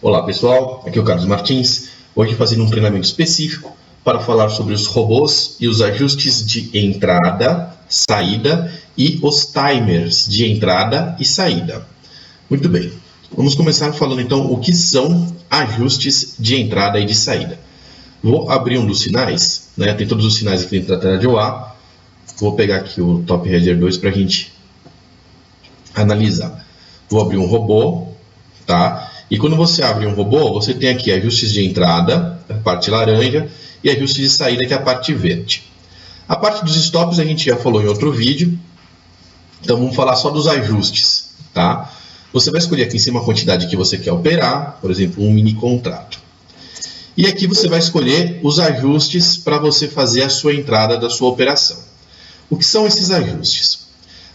Olá pessoal, aqui é o Carlos Martins, hoje fazendo um treinamento específico para falar sobre os robôs e os ajustes de entrada, saída e os timers de entrada e saída. Muito bem, vamos começar falando então o que são ajustes de entrada e de saída. Vou abrir um dos sinais, tem todos os sinais aqui dentro da tela de OA. Vou pegar aqui o Top Header 2 para a gente analisar. Vou abrir um robô, tá? E quando você abre um robô, você tem aqui ajustes de entrada, a parte laranja, e ajustes de saída, que é a parte verde. A parte dos stops a gente já falou em outro vídeo, então vamos falar só dos ajustes, tá? Você vai escolher aqui em cima a quantidade que você quer operar, por exemplo, um mini contrato. E aqui você vai escolher os ajustes para você fazer a sua entrada da sua operação. O que são esses ajustes?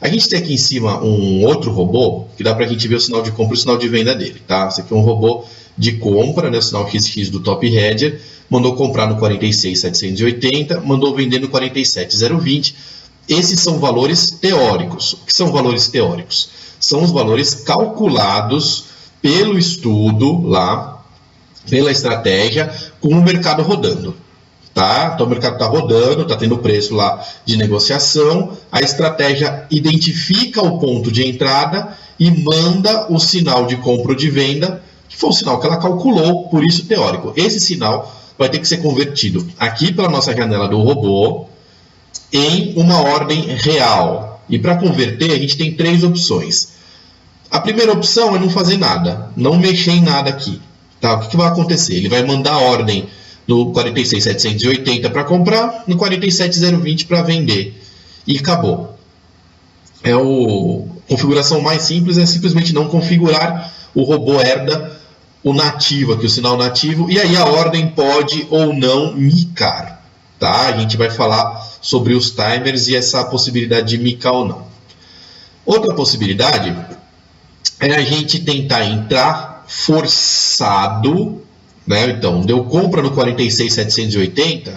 A gente tem aqui em cima um outro robô, que dá para a gente ver o sinal de compra e o sinal de venda dele, tá? Esse aqui é um robô de compra, o sinal XX do Top Header, mandou comprar no 46.780, mandou vender no 47.020. Esses são valores teóricos. O que são valores teóricos? São os valores calculados pelo estudo lá, pela estratégia, com o mercado rodando. Tá? Então o mercado está rodando, está tendo preço lá de negociação, a estratégia identifica o ponto de entrada e manda o sinal de compra ou de venda, que foi o sinal que ela calculou, por isso teórico. Esse sinal vai ter que ser convertido aqui pela nossa janela do robô em uma ordem real. E para converter a gente tem três opções. A primeira opção é não fazer nada, não mexer em nada aqui. Tá? O que vai acontecer? Ele vai mandar a ordem no 46.780 para comprar, no 47.020 para vender. E acabou. A configuração mais simples é simplesmente não configurar. O robô herda o nativo aqui, o sinal nativo, e aí a ordem pode ou não micar. Tá? A gente vai falar sobre os timers e essa possibilidade de micar ou não. Outra possibilidade é a gente tentar entrar forçado. Então, deu compra no 46.780,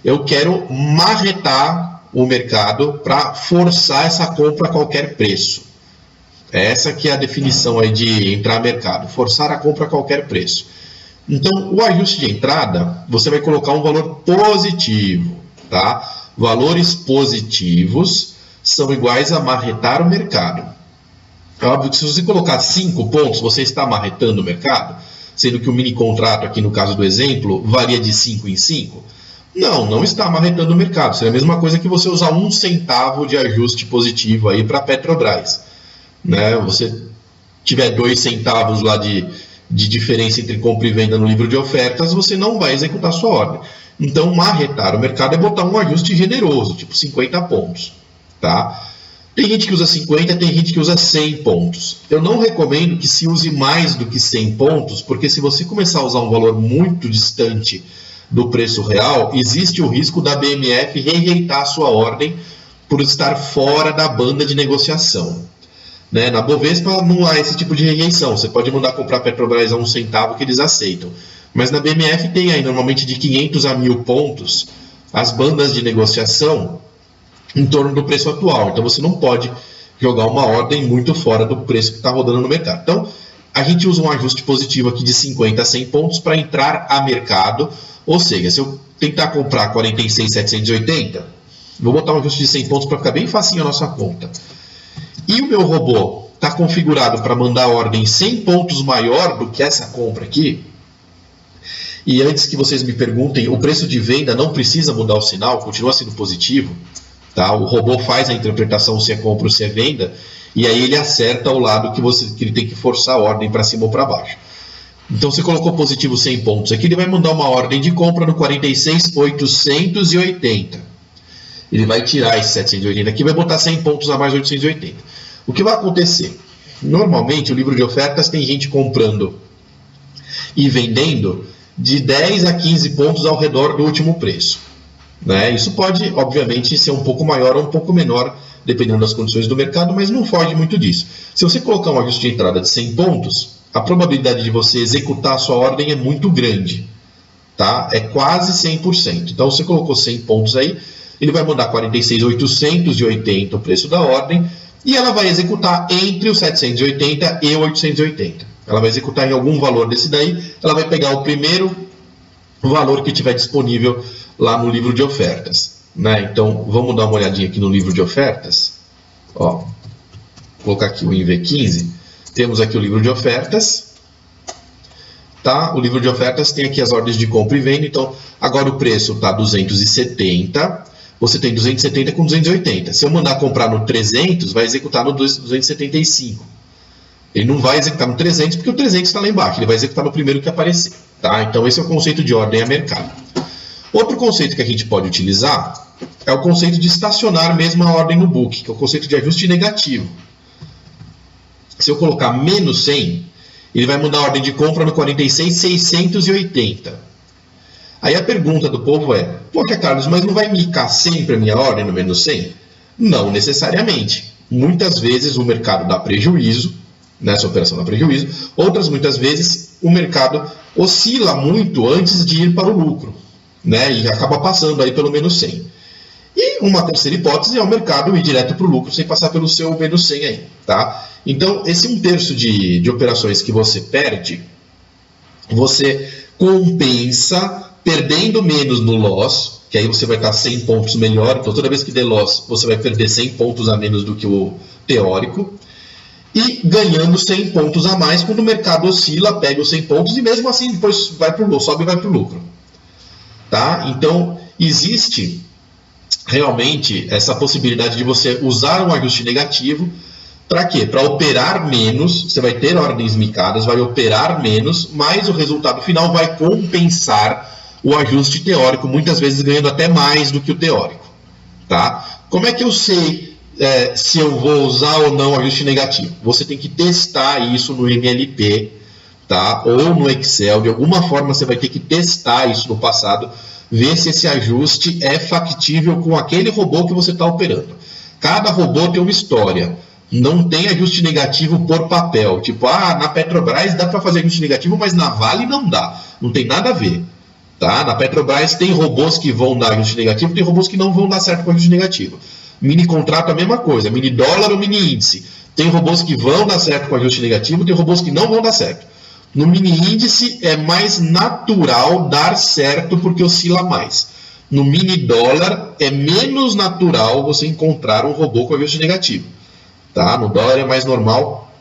eu quero marretar o mercado para forçar essa compra a qualquer preço. Essa que é a definição aí de entrar no mercado, forçar a compra a qualquer preço. Então, o ajuste de entrada, você vai colocar um valor positivo. Tá? Valores positivos são iguais a marretar o mercado. É óbvio que se você colocar 5 pontos, você está marretando o mercado, sendo que o mini contrato aqui no caso do exemplo varia de 5 em 5? Não está marretando o mercado. Seria a mesma coisa que você usar 1 centavo de ajuste positivo aí para a Petrobras. Você tiver 2 centavos lá de diferença entre compra e venda no livro de ofertas, você não vai executar a sua ordem. Então, marretar o mercado é botar um ajuste generoso, tipo 50 pontos. Tá? Tem gente que usa 50, tem gente que usa 100 pontos. Eu não recomendo que se use mais do que 100 pontos, porque se você começar a usar um valor muito distante do preço real, existe o risco da BMF rejeitar a sua ordem por estar fora da banda de negociação. Na Bovespa não há esse tipo de rejeição. Você pode mandar comprar Petrobras a 1 centavo que eles aceitam. Mas na BMF tem aí normalmente de 500 a 1.000 pontos as bandas de negociação em torno do preço atual. Então você não pode jogar uma ordem muito fora do preço que está rodando no mercado. Então a gente usa um ajuste positivo aqui de 50 a 100 pontos para entrar a mercado. Ou seja, se eu tentar comprar 46.780, vou botar um ajuste de 100 pontos para ficar bem facinho a nossa conta. E o meu robô está configurado para mandar a ordem 100 pontos maior do que essa compra aqui. E antes que vocês me perguntem, o preço de venda não precisa mudar o sinal, continua sendo positivo. Tá? O robô faz a interpretação se é compra ou se é venda, e aí ele acerta o lado que ele tem que forçar a ordem para cima ou para baixo. Então você colocou positivo 100 pontos aqui, ele vai mandar uma ordem de compra no 46.880. Ele vai tirar esse 780 aqui e vai botar 100 pontos a mais 880. O que vai acontecer? Normalmente o livro de ofertas tem gente comprando e vendendo de 10 a 15 pontos ao redor do último preço. Isso pode, obviamente, ser um pouco maior ou um pouco menor, dependendo das condições do mercado, mas não foge muito disso. Se você colocar um ajuste de entrada de 100 pontos, a probabilidade de você executar a sua ordem é muito grande. Tá? É quase 100%. Então, você colocou 100 pontos aí, ele vai mandar 46.880 o preço da ordem, e ela vai executar entre os 780 e 880. Ela vai executar em algum valor desse daí, ela vai pegar o primeiro valor que tiver disponível lá no livro de ofertas, né? Então, vamos dar uma olhadinha aqui no livro de ofertas. Ó, vou colocar aqui o INV15. Temos aqui o livro de ofertas. Tá? O livro de ofertas tem aqui as ordens de compra e venda. Então, agora o preço está 270. Você tem 270 com 280. Se eu mandar comprar no 300, vai executar no 275. Ele não vai executar no 300 porque o 300 está lá embaixo. Ele vai executar no primeiro que aparecer. Tá? Então, esse é o conceito de ordem a mercado. Outro conceito que a gente pode utilizar é o conceito de estacionar mesmo a ordem no book, que é o conceito de ajuste negativo. Se eu colocar menos 100, ele vai mudar a ordem de compra no 46,680. Aí a pergunta do povo é, poxa, Carlos, mas não vai micar sempre a minha ordem no menos 100? Não necessariamente. Muitas vezes o mercado dá prejuízo, nessa operação dá prejuízo, outras muitas vezes o mercado oscila muito antes de ir para o lucro, né? E acaba passando aí pelo menos 100. E uma terceira hipótese é o mercado ir direto para o lucro sem passar pelo seu menos 100 aí, tá? Então, esse 1/3 de operações que você perde, você compensa perdendo menos no loss, que aí você vai estar 100 pontos melhor. Então, toda vez que der loss, você vai perder 100 pontos a menos do que o teórico. E ganhando 100 pontos a mais quando o mercado oscila, pega os 100 pontos e mesmo assim depois vai para o lucro, sobe e vai para o lucro. Tá? Então, existe realmente essa possibilidade de você usar um ajuste negativo. Para quê? Para operar menos, você vai ter ordens micadas, vai operar menos, mas o resultado final vai compensar o ajuste teórico, muitas vezes ganhando até mais do que o teórico. Tá? Como é que eu sei se eu vou usar ou não o ajuste negativo? Você tem que testar isso no MLP, tá? Ou no Excel, de alguma forma você vai ter que testar isso no passado, ver se esse ajuste é factível com aquele robô que você está operando. Cada robô tem uma história. Não tem ajuste negativo por papel. Tipo, na Petrobras dá para fazer ajuste negativo, mas na Vale não dá. Não tem nada a ver. Tá? Na Petrobras tem robôs que vão dar ajuste negativo, tem robôs que não vão dar certo com ajuste negativo. Mini contrato é a mesma coisa. Mini dólar ou mini índice. Tem robôs que vão dar certo com ajuste negativo, tem robôs que não vão dar certo. No mini índice é mais natural dar certo porque oscila mais. No mini dólar é menos natural você encontrar um robô com ajuste negativo. Tá? No dólar é mais normal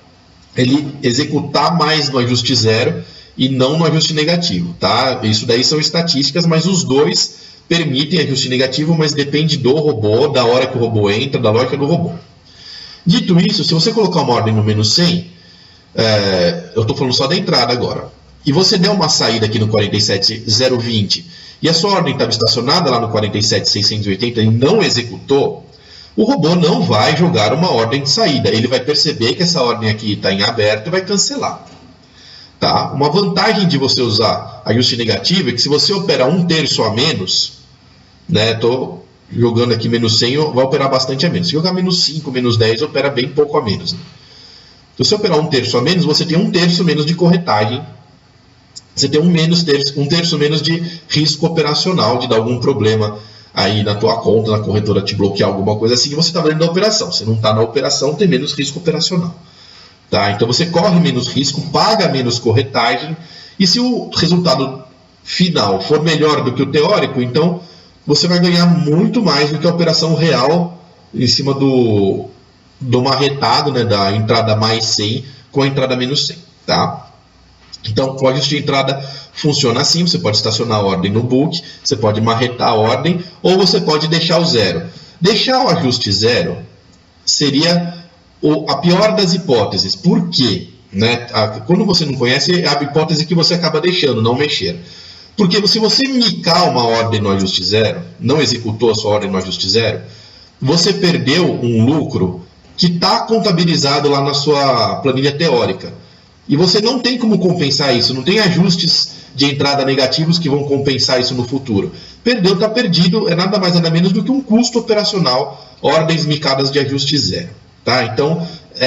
ele executar mais no ajuste zero e não no ajuste negativo. Tá? Isso daí são estatísticas, mas os dois permitem ajuste negativo, mas depende do robô, da hora que o robô entra, da lógica do robô. Dito isso, se você colocar uma ordem no menos 100, eu estou falando só da entrada agora, e você der uma saída aqui no 47,020 e a sua ordem estava estacionada lá no 47,680 e não executou, o robô não vai jogar uma ordem de saída. Ele vai perceber que essa ordem aqui está em aberto e vai cancelar. Tá? Uma vantagem de você usar ajuste negativo é que se você operar 1/3 a menos, né, estou jogando aqui menos 100, vai operar bastante a menos. Se jogar menos 5, menos 10, opera bem pouco a menos. Né? Então, se você operar 1/3 a menos, você tem 1/3 menos de corretagem. Você tem 1/3 menos de risco operacional, de dar algum problema aí na tua conta, na corretora te bloquear alguma coisa assim, e você está dentro da operação. Você não está na operação, tem menos risco operacional. Tá? Então você corre menos risco, paga menos corretagem, e se o resultado final for melhor do que o teórico, então você vai ganhar muito mais do que a operação real em cima do marretado, né, da entrada mais 100 com a entrada menos 100. Tá? Então, o ajuste de entrada funciona assim, você pode estacionar a ordem no book, você pode marretar a ordem, ou você pode deixar o zero. Deixar o ajuste zero seria a pior das hipóteses. Por quê? Né? Quando você não conhece, é a hipótese que você acaba deixando, não mexer. Porque se você micar uma ordem no ajuste zero, não executou a sua ordem no ajuste zero, você perdeu um lucro que está contabilizado lá na sua planilha teórica. E você não tem como compensar isso, não tem ajustes de entrada negativos que vão compensar isso no futuro. Perdeu, está perdido, é nada mais nada menos do que um custo operacional, ordens micadas de ajuste zero. Tá? Então,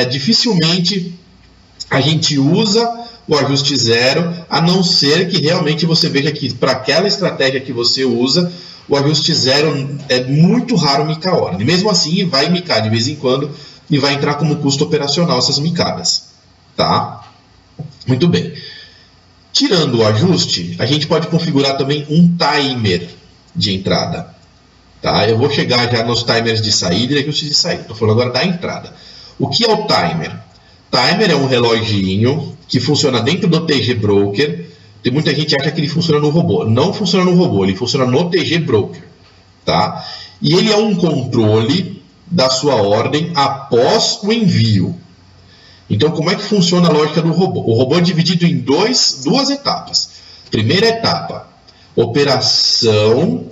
dificilmente a gente usa o ajuste zero, a não ser que realmente você veja que para aquela estratégia que você usa, o ajuste zero é muito raro micar a ordem. Mesmo assim, vai micar de vez em quando e vai entrar como custo operacional essas micadas. Tá? Muito bem. Tirando o ajuste, a gente pode configurar também um timer de entrada. Tá? Eu vou chegar já nos timers de saída e ajustes de saída. Estou falando agora da entrada. O que é o timer? Timer é um reloginho que funciona dentro do TG Broker. Tem muita gente que acha que ele funciona no robô. Não funciona no robô, ele funciona no TG Broker. Tá? E ele é um controle da sua ordem após o envio. Então, como é que funciona a lógica do robô? O robô é dividido em duas etapas. Primeira etapa, operação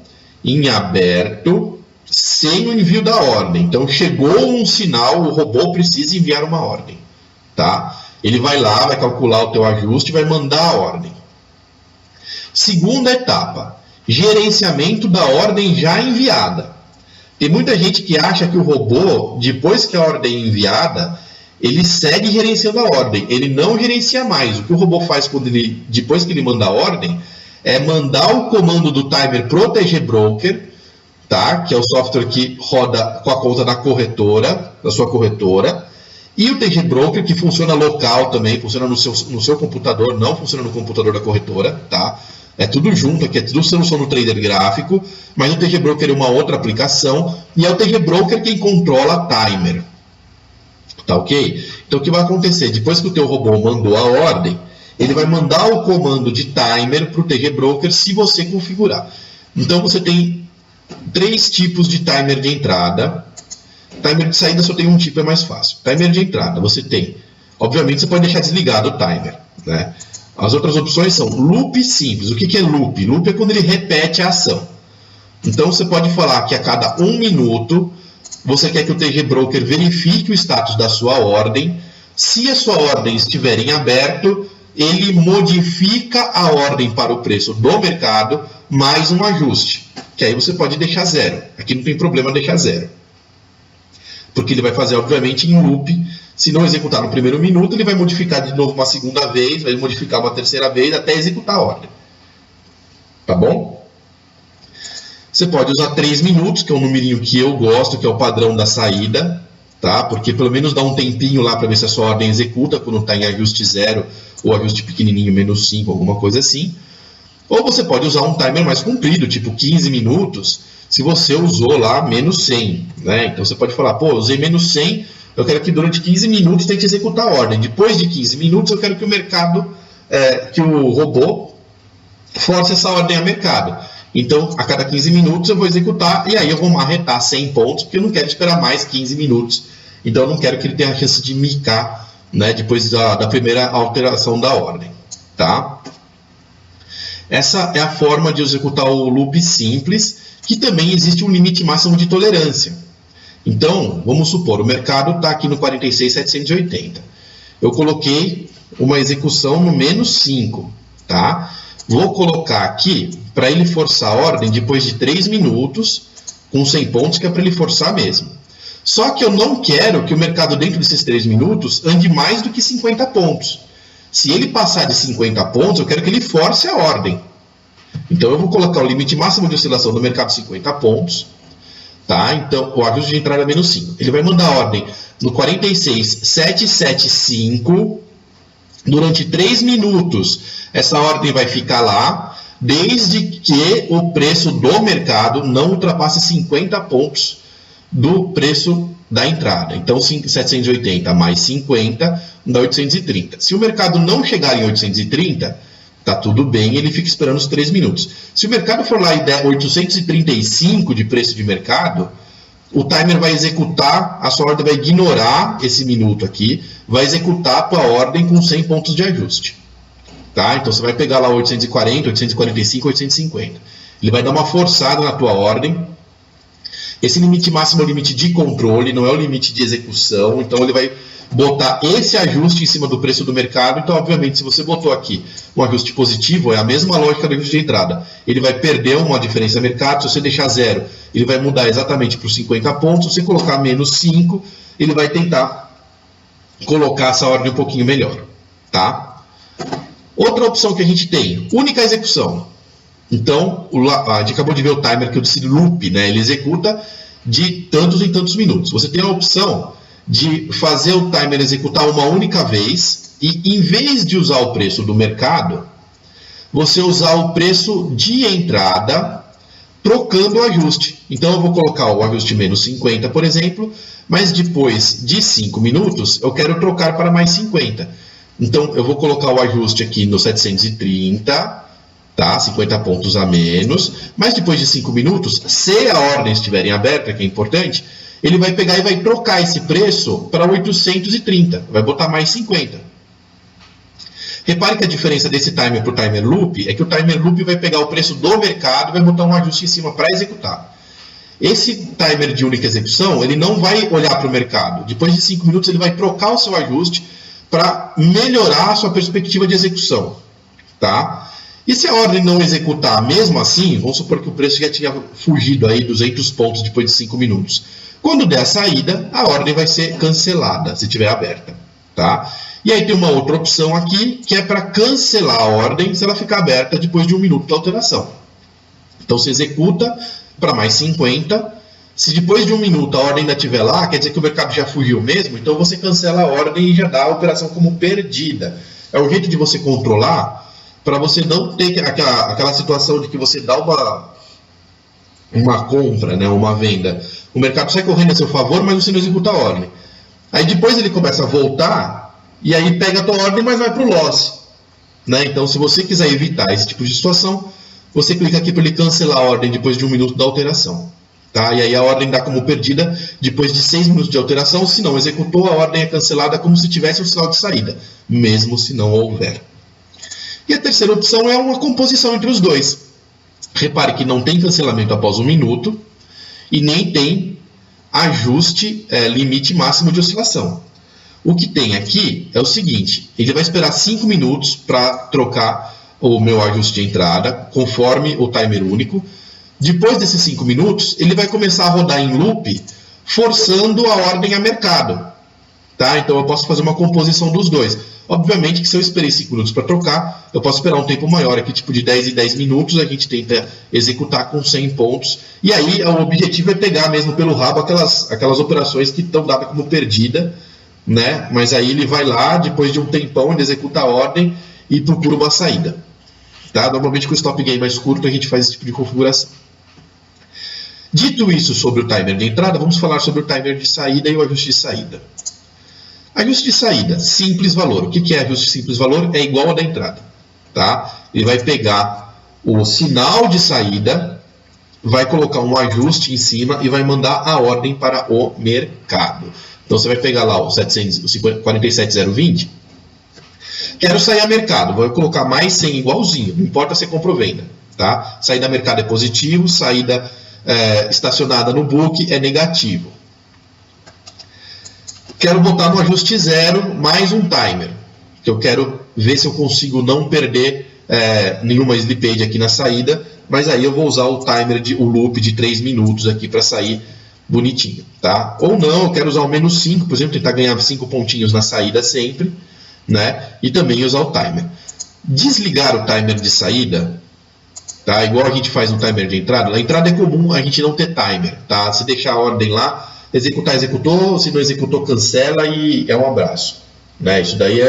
em aberto sem o envio da ordem. Então, chegou um sinal, o robô precisa enviar uma ordem. Tá? Ele vai lá, vai calcular o teu ajuste e vai mandar a ordem. Segunda etapa, gerenciamento da ordem já enviada. Tem muita gente que acha que o robô, depois que a ordem é enviada, ele segue gerenciando a ordem. Ele não gerencia mais. O que o robô faz depois que ele manda a ordem é mandar o comando do timer pro TG Broker, tá? Que é o software que roda com a conta da corretora, da sua corretora, e o TG Broker, que funciona local também, funciona no seu computador, não funciona no computador da corretora, tá? É tudo junto aqui, é tudo solução no trader gráfico, mas o TG Broker é uma outra aplicação, e é o TG Broker quem controla timer. Tá ok? Então o que vai acontecer? Depois que o teu robô mandou a ordem, ele vai mandar o comando de timer para o TG Broker se você configurar. Então você tem 3 tipos de timer de entrada. Timer de saída só tem um tipo, é mais fácil. Timer de entrada, você tem. Obviamente você pode deixar desligado o timer, né? As outras opções são loop simples. O que é loop? Loop é quando ele repete a ação. Então você pode falar que a cada 1 minuto você quer que o TG Broker verifique o status da sua ordem. Se a sua ordem estiver em aberto, ele modifica a ordem para o preço do mercado mais um ajuste, que aí você pode deixar 0. Aqui não tem problema deixar 0. Porque ele vai fazer, obviamente, em loop. Se não executar no primeiro minuto, ele vai modificar de novo uma segunda vez, vai modificar uma terceira vez, até executar a ordem. Tá bom? Você pode usar 3 minutos, que é um numerinho que eu gosto, que é o padrão da saída, tá? Porque pelo menos dá um tempinho lá para ver se a sua ordem executa, quando está em ajuste 0 ou ajuste pequenininho, menos 5, alguma coisa assim. Ou você pode usar um timer mais comprido, tipo 15 minutos, se você usou lá menos 100, né? Então você pode falar, pô, eu usei menos 100, eu quero que durante 15 minutos tente executar a ordem. Depois de 15 minutos eu quero que o mercado, que o robô force essa ordem a mercado. Então, a cada 15 minutos eu vou executar e aí eu vou marretar 100 pontos, porque eu não quero esperar mais 15 minutos. Então, eu não quero que ele tenha a chance de micar, né, depois da primeira alteração da ordem. Tá? Essa é a forma de executar o loop simples, que também existe um limite máximo de tolerância. Então, vamos supor, o mercado está aqui no 46.780. Eu coloquei uma execução no menos 5. Tá? Vou colocar aqui para ele forçar a ordem depois de 3 minutos, com 100 pontos, que é para ele forçar mesmo. Só que eu não quero que o mercado, dentro desses 3 minutos, ande mais do que 50 pontos. Se ele passar de 50 pontos, eu quero que ele force a ordem. Então, eu vou colocar o limite máximo de oscilação do mercado 50 pontos. Tá? Então, o ajuste de entrada é menos 5. Ele vai mandar a ordem no 46.775 durante 3 minutos. Essa ordem vai ficar lá, desde que o preço do mercado não ultrapasse 50 pontos do preço da entrada. Então, 780 mais 50 dá 830. Se o mercado não chegar em 830, tá tudo bem, ele fica esperando os 3 minutos. Se o mercado for lá e der 835 de preço de mercado, o timer vai executar, a sua ordem vai ignorar esse minuto aqui, vai executar a tua ordem com 100 pontos de ajuste. Tá? Então você vai pegar lá 840, 845, 850. Ele vai dar uma forçada na tua ordem. Esse limite máximo é o limite de controle, não é o limite de execução. Então ele vai botar esse ajuste em cima do preço do mercado. Então, obviamente, se você botou aqui um ajuste positivo, é a mesma lógica do ajuste de entrada. Ele vai perder uma diferença de mercado. Se você deixar 0, ele vai mudar exatamente para os 50 pontos. Se você colocar menos 5, ele vai tentar colocar essa ordem um pouquinho melhor. Tá? Outra opção que a gente tem, única execução. Então, a gente acabou de ver o timer que eu disse loop, né? Ele executa de tantos em tantos minutos. Você tem a opção de fazer o timer executar uma única vez, e em vez de usar o preço do mercado, você usar o preço de entrada trocando o ajuste. Então eu vou colocar o ajuste menos 50, por exemplo, mas depois de 5 minutos eu quero trocar para mais 50. Então eu vou colocar o ajuste aqui no 730, tá? 50 pontos a menos, mas depois de 5 minutos, se a ordem estiver em aberta, que é importante, ele vai pegar e vai trocar esse preço para 830, vai botar mais 50. Repare que a diferença desse timer para o timer loop é que o timer loop vai pegar o preço do mercado e vai botar um ajuste em cima para executar. Esse timer de única execução, ele não vai olhar para o mercado. Depois de 5 minutos, ele vai trocar o seu ajuste para melhorar a sua perspectiva de execução. Tá? E se a ordem não executar mesmo assim, vamos supor que o preço já tinha fugido aí 200 pontos depois de 5 minutos. Quando der a saída, a ordem vai ser cancelada, se estiver aberta. Tá? E aí tem uma outra opção aqui, que é para cancelar a ordem se ela ficar aberta depois de 1 minuto da alteração. Então você executa para mais 50. Se depois de 1 minuto a ordem ainda estiver lá, quer dizer que o mercado já fugiu mesmo, então você cancela a ordem e já dá a operação como perdida. É um jeito de você controlar para você não ter aquela situação de que você dá uma compra, né, uma venda. O mercado sai correndo a seu favor, mas você não executa a ordem. Aí depois ele começa a voltar, e aí pega a tua ordem, mas vai para o loss. Né? Então, se você quiser evitar esse tipo de situação, você clica aqui para ele cancelar a ordem depois de 1 minuto da alteração. Tá? E aí a ordem dá como perdida depois de 6 minutos de alteração. Se não executou, a ordem é cancelada como se tivesse um sinal de saída, mesmo se não houver. E a terceira opção é uma composição entre os dois. Repare que não tem cancelamento após 1 minuto e nem tem ajuste limite máximo de oscilação. O que tem aqui é o seguinte, ele vai esperar 5 minutos para trocar o meu ajuste de entrada, conforme o timer único. Depois desses 5 minutos, ele vai começar a rodar em loop, forçando a ordem a mercado. Tá? Então eu posso fazer uma composição dos dois. Obviamente que se eu esperei 5 minutos para trocar, eu posso esperar um tempo maior, aqui tipo de 10 e 10 minutos, a gente tenta executar com 100 pontos. E aí o objetivo é pegar mesmo pelo rabo aquelas operações que estão dadas como perdida, né? Mas aí ele vai lá, depois de um tempão, ele executa a ordem e procura uma saída. Tá? Normalmente com o stop gain mais curto a gente faz esse tipo de configuração. Dito isso sobre o timer de entrada, vamos falar sobre o timer de saída e o ajuste de saída. Ajuste de saída, simples valor. O que é ajuste de simples valor? É igual ao da entrada. Tá? Ele vai pegar o sinal de saída, vai colocar um ajuste em cima e vai mandar a ordem para o mercado. Então você vai pegar lá o 47020, quero sair a mercado, vou colocar mais 100 igualzinho, não importa se é compra ou venda. Tá? Saída a mercado é positivo, saída estacionada no book é negativo. Quero botar no ajuste 0 mais um timer, que eu quero ver se eu consigo não perder nenhuma slippage aqui na saída, mas aí eu vou usar o timer, o loop de 3 minutos aqui para sair bonitinho, tá? Ou não, eu quero usar o menos 5, por exemplo, tentar ganhar 5 pontinhos na saída sempre, né? E também usar o timer. Desligar o timer de saída, tá? Igual a gente faz no timer de entrada. Na entrada é comum a gente não ter timer, tá? Se deixar a ordem lá, executar, executou, se não executou, cancela e é um abraço, né? Isso daí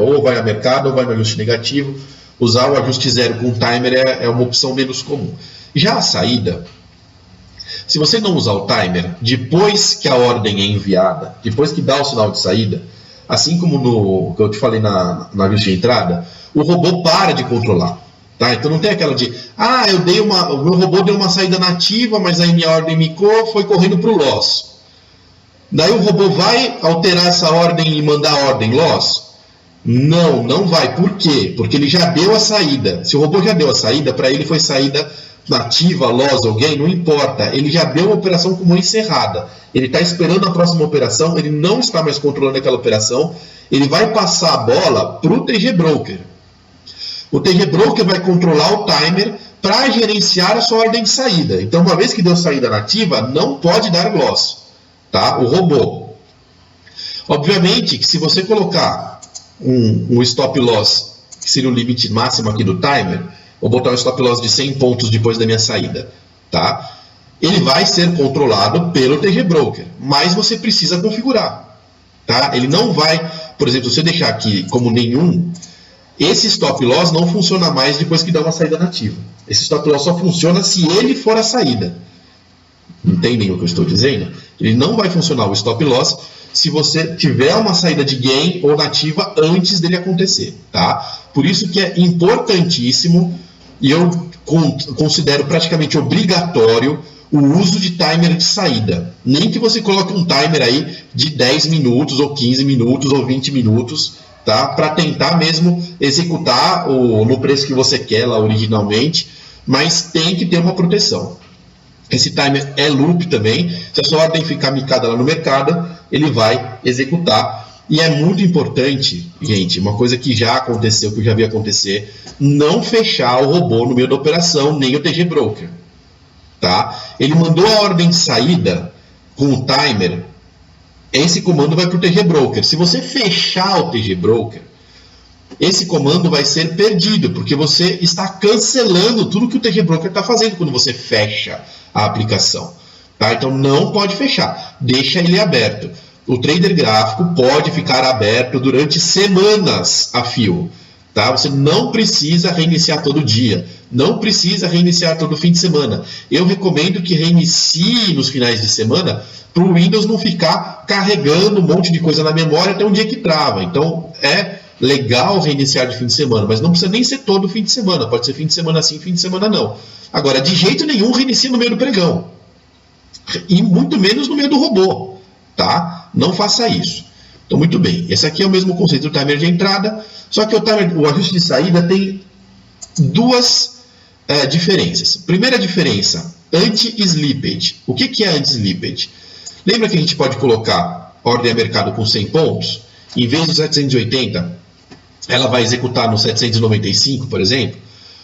ou vai a mercado ou vai no ajuste negativo. Usar o ajuste 0 com timer é uma opção menos comum. Já a saída, se você não usar o timer, depois que a ordem é enviada, depois que dá o sinal de saída, assim como no que eu te falei na ajuste de entrada, o robô para de controlar. Tá? Então não tem aquela de, o meu robô deu uma saída nativa, mas aí minha ordem micou, foi correndo para o loss. Daí o robô vai alterar essa ordem e mandar a ordem loss? Não, não vai. Por quê? Porque ele já deu a saída. Se o robô já deu a saída, para ele foi saída nativa, loss ou gain, não importa. Ele já deu a operação como encerrada. Ele está esperando a próxima operação, ele não está mais controlando aquela operação, ele vai passar a bola para o TG Broker. O TG Broker vai controlar o timer para gerenciar a sua ordem de saída. Então, uma vez que deu saída nativa, não pode dar loss. Tá? O robô. Obviamente que se você colocar um stop loss, que seria o limite máximo aqui do timer, vou botar um stop loss de 100 pontos depois da minha saída, tá? Ele vai ser controlado pelo TG Broker, mas você precisa configurar, tá? Ele não vai por exemplo, se eu deixar aqui como nenhum, esse stop loss não funciona mais depois que dá uma saída nativa. Esse stop loss só funciona se ele for a saída. Entendem o que eu estou dizendo? Ele não vai funcionar o stop loss se você tiver uma saída de gain ou nativa antes dele acontecer, tá? Por isso que é importantíssimo, e eu considero praticamente obrigatório, o uso de timer de saída. Nem que você coloque um timer aí de 10 minutos, ou 15 minutos, ou 20 minutos, tá? Para tentar mesmo executar no preço que você quer lá originalmente, mas tem que ter uma proteção. Esse timer é loop também. Se a sua ordem ficar micada lá no mercado, ele vai executar. E é muito importante, gente, uma coisa que já aconteceu, que eu já vi acontecer, não fechar o robô no meio da operação, nem o TG Broker. Tá? Ele mandou a ordem de saída com o timer, esse comando vai para o TG Broker. Se você fechar o TG Broker, esse comando vai ser perdido, porque você está cancelando tudo que o TG Broker está fazendo quando você fecha a aplicação. Tá? Então não pode fechar, deixa ele aberto. O trader gráfico pode ficar aberto durante semanas a fio. Tá? Você não precisa reiniciar todo dia, não precisa reiniciar todo fim de semana. Eu recomendo que reinicie nos finais de semana para o Windows não ficar carregando um monte de coisa na memória até um dia que trava. Então é legal reiniciar de fim de semana, mas não precisa nem ser todo fim de semana. Pode ser fim de semana sim, fim de semana não. Agora, de jeito nenhum, reinicie no meio do pregão. E muito menos no meio do robô. Tá? Não faça isso. Então, muito bem. Esse aqui é o mesmo conceito do timer de entrada, só que o ajuste de saída tem duas diferenças. Primeira diferença, anti-slippage. O que é anti-slippage? Lembra que a gente pode colocar ordem a mercado com 100 pontos? Em vez do 780, ela vai executar no 795, por exemplo?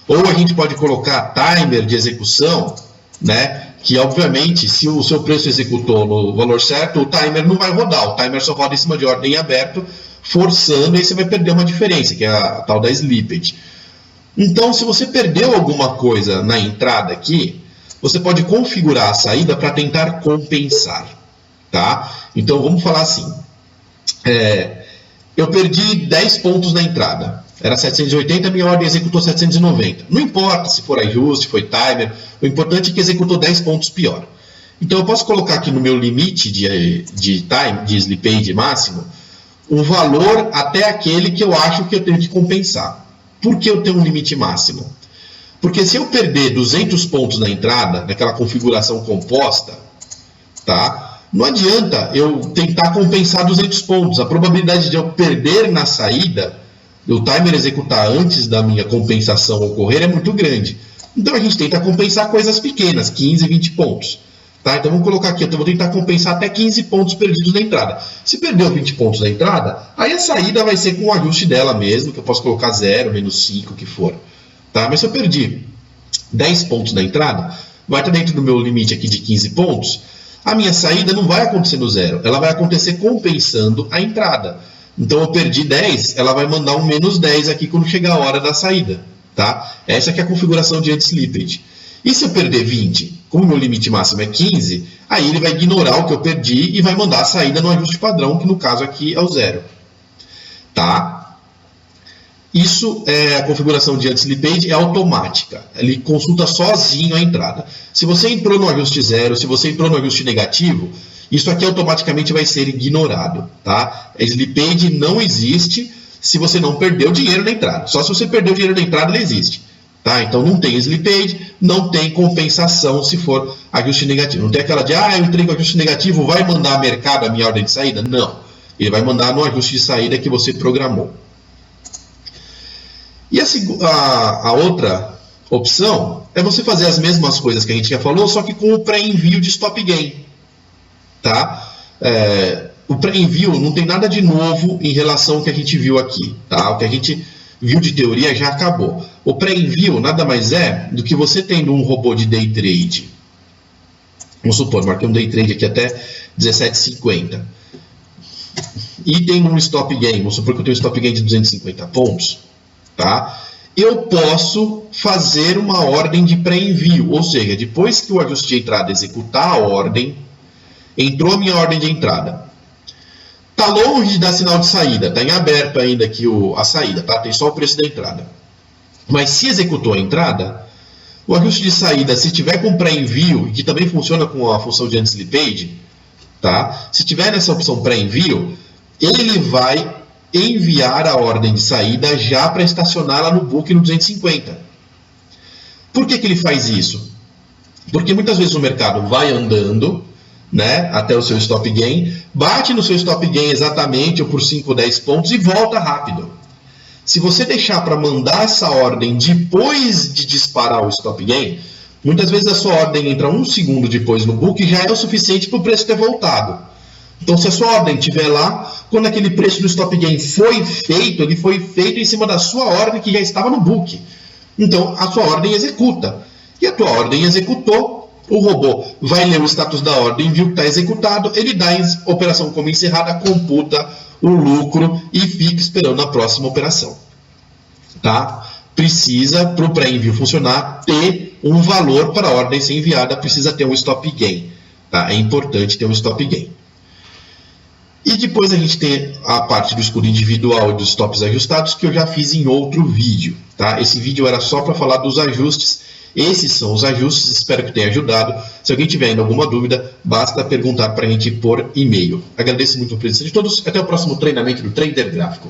Ou a gente pode colocar timer de execução, né? Que obviamente, se o seu preço executou no valor certo, o timer não vai rodar. O timer só roda em cima de ordem aberto, forçando, e aí você vai perder uma diferença, que é a tal da slippage. Então, se você perdeu alguma coisa na entrada aqui, você pode configurar a saída para tentar compensar. Tá? Então, vamos falar assim. Eu perdi 10 pontos na entrada. Era 780, minha ordem executou 790. Não importa se for ajuste, foi timer, o importante é que executou 10 pontos pior. Então eu posso colocar aqui no meu limite de slippage máximo, um valor até aquele que eu acho que eu tenho que compensar. Por que eu tenho um limite máximo? Porque se eu perder 200 pontos na entrada, naquela configuração composta, tá? Não adianta eu tentar compensar 200 pontos. A probabilidade de eu perder na saída, o timer executar antes da minha compensação ocorrer, é muito grande. Então a gente tenta compensar coisas pequenas, 15, 20 pontos. Tá? Então vamos colocar aqui, eu vou tentar compensar até 15 pontos perdidos na entrada. Se perdeu 20 pontos na entrada, aí a saída vai ser com o ajuste dela mesmo, que eu posso colocar 0, menos 5, o que for. Tá? Mas se eu perdi 10 pontos na entrada, vai estar dentro do meu limite aqui de 15 pontos, a minha saída não vai acontecer no 0, ela vai acontecer compensando a entrada. Então eu perdi 10, ela vai mandar um menos 10 aqui quando chegar a hora da saída. Tá? Essa aqui é a configuração de anti-slippage. E se eu perder 20, como o meu limite máximo é 15, aí ele vai ignorar o que eu perdi e vai mandar a saída no ajuste padrão, que no caso aqui é o 0. Tá? Isso é a configuração de anti-slippage, é automática. Ele consulta sozinho a entrada. Se você entrou no ajuste 0, se você entrou no ajuste negativo, isso aqui automaticamente vai ser ignorado. Tá? A slippage não existe se você não perdeu dinheiro na entrada. Só se você perdeu dinheiro na entrada, ele existe. Tá? Então não tem slippage, não tem compensação se for ajuste negativo. Não tem aquela de, eu entrei com ajuste negativo, vai mandar a mercado a minha ordem de saída? Não. Ele vai mandar no ajuste de saída que você programou. E a outra opção é você fazer as mesmas coisas que a gente já falou, só que com o pré-envio de stop gain. Tá? O pré-envio não tem nada de novo em relação ao que a gente viu aqui. Tá? O que a gente viu de teoria já acabou. O pré-envio nada mais é do que você tendo um robô de day trade. Vamos supor, marquei um day trade aqui até 17,50. E tem um stop gain, vamos supor que eu tenho um stop gain de 250 pontos. Tá? Eu posso fazer uma ordem de pré-envio, ou seja, depois que o ajuste de entrada executar a ordem, entrou a minha ordem de entrada. Está longe de dar sinal de saída, está em aberto ainda aqui a saída, tá? Tem só o preço da entrada. Mas se executou a entrada, o ajuste de saída, se tiver com pré-envio, que também funciona com a função de anti-slippage, tá? Se tiver nessa opção pré-envio, ele vai enviar a ordem de saída já para estacionar lá no book no 250. Por que ele faz isso? Porque muitas vezes o mercado vai andando, né, até o seu stop gain, bate no seu stop gain exatamente ou por 5 ou 10 pontos e volta rápido. Se você deixar para mandar essa ordem depois de disparar o stop gain, muitas vezes a sua ordem entra 1 segundo depois no book e já é o suficiente para o preço ter voltado. Então, se a sua ordem estiver lá, quando aquele preço do stop gain foi feito, ele foi feito em cima da sua ordem que já estava no book. Então, a sua ordem executa. E a tua ordem executou, o robô vai ler o status da ordem, viu que está executado, ele dá a operação como encerrada, computa o lucro e fica esperando a próxima operação. Tá? Precisa, para o pré-envio funcionar, ter um valor para a ordem ser enviada, precisa ter um stop gain. Tá? É importante ter um stop gain. E depois a gente tem a parte do escudo individual e dos stops ajustados, que eu já fiz em outro vídeo. Tá? Esse vídeo era só para falar dos ajustes. Esses são os ajustes, espero que tenha ajudado. Se alguém tiver ainda alguma dúvida, basta perguntar para a gente por e-mail. Agradeço muito a presença de todos. Até o próximo treinamento do Trader Gráfico.